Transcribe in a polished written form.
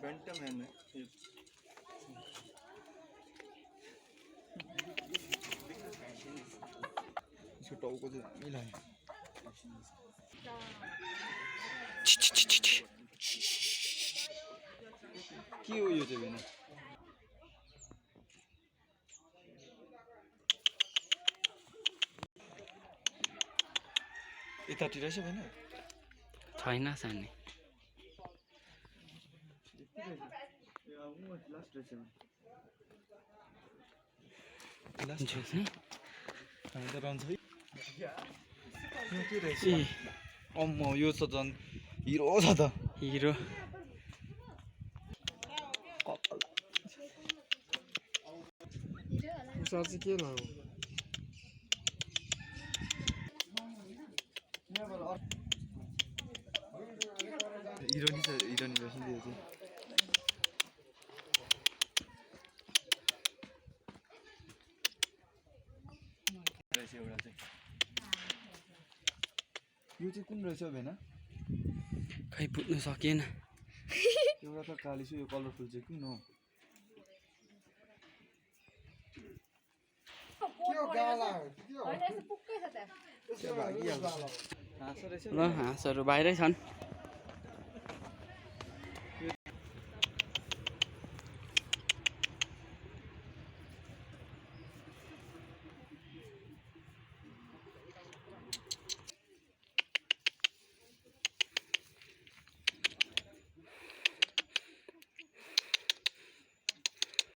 फ्रन्टमा हेर्नु यसको टाउको चाहिँ दामी लाग्यो के हो यो चाहिँ भेना यतातिर छ भेना छैन सानी अम्म यो त झन् हिरो छ त हिरो चाहिँ के लाग्यो हिरोनी छ हिरोनी रहेछ नि त्यो चाहिँ एउटा चाहिँ यो चाहिँ कुन रहेछ भेना खै पुग्नु सकेन एउटा त काली छ यो कलरफुल चाहिँ कुन हो ल हाँसहरू बाहिरै छन्